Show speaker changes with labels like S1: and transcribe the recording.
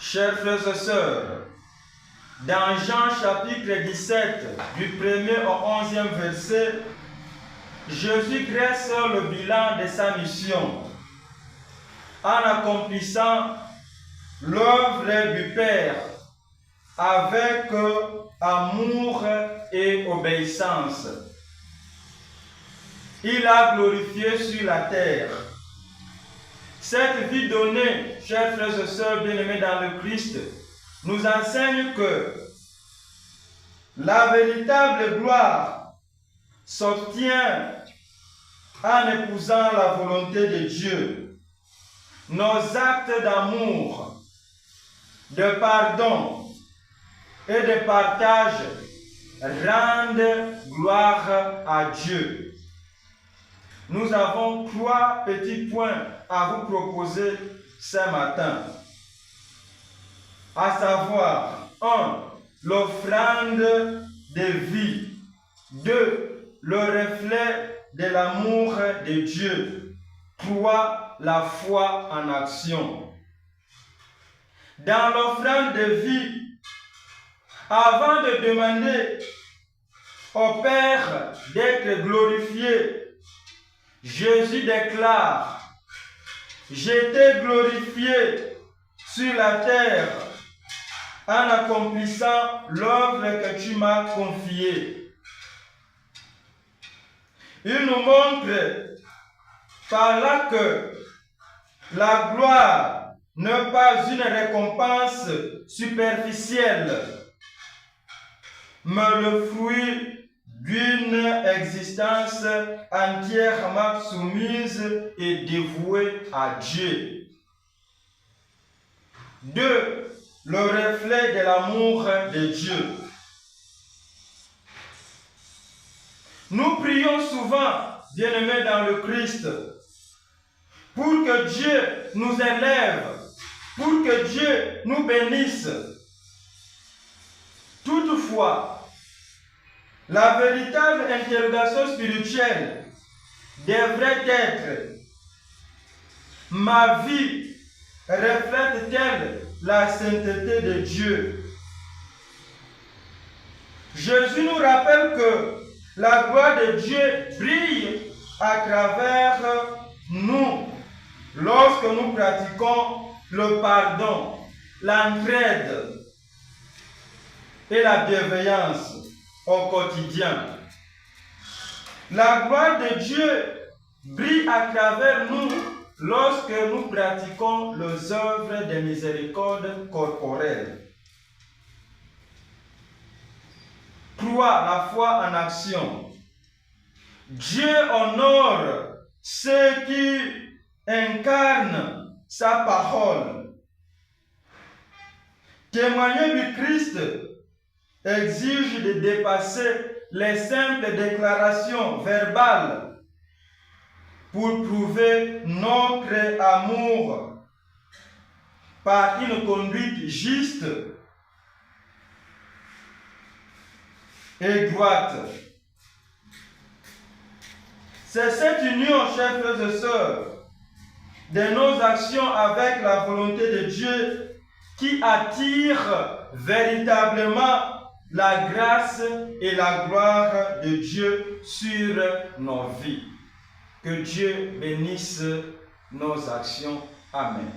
S1: Chers frères et sœurs, dans Jean chapitre 17, du 1er au 11e verset, Jésus dresse le bilan de sa mission en accomplissant l'œuvre du Père avec amour et obéissance. Il a glorifié sur la terre. Cette vie donnée, chers frères et sœurs bien-aimés dans le Christ, nous enseigne que la véritable gloire s'obtient en épousant la volonté de Dieu. Nos actes d'amour, de pardon et de partage rendent gloire à Dieu. Nous avons 3 petits points à vous proposer ce matin. À savoir, 1. L'offrande de vie. 2. Le reflet de l'amour de Dieu. 3. La foi en action. Dans l'offrande de vie, avant de demander au Père d'être glorifié, Jésus déclare: j'ai été glorifié sur la terre en accomplissant l'œuvre que tu m'as confiée. Il nous montre par là que la gloire n'est pas une récompense superficielle, mais le fruit d'une existence entièrement soumise et dévouée à Dieu. 2. Le reflet de l'amour de Dieu. Nous prions souvent, bien-aimés dans le Christ, pour que Dieu nous élève, pour que Dieu nous bénisse. Toutefois, la véritable interrogation spirituelle devrait être: ma vie reflète-t-elle la sainteté de Dieu? Jésus nous rappelle que la gloire de Dieu brille à travers nous lorsque nous pratiquons le pardon, l'entraide et la bienveillance au quotidien. La gloire de Dieu brille à travers nous lorsque nous pratiquons les œuvres de miséricorde corporelle. 3. La foi en action. Dieu honore ceux qui incarnent sa parole. Témoigner du Christ exige de dépasser les simples déclarations verbales pour prouver notre amour par une conduite juste et droite. C'est cette union, chers frères et sœurs, de nos actions avec la volonté de Dieu qui attire véritablement la grâce et la gloire de Dieu sur nos vies. Que Dieu bénisse nos actions. Amen.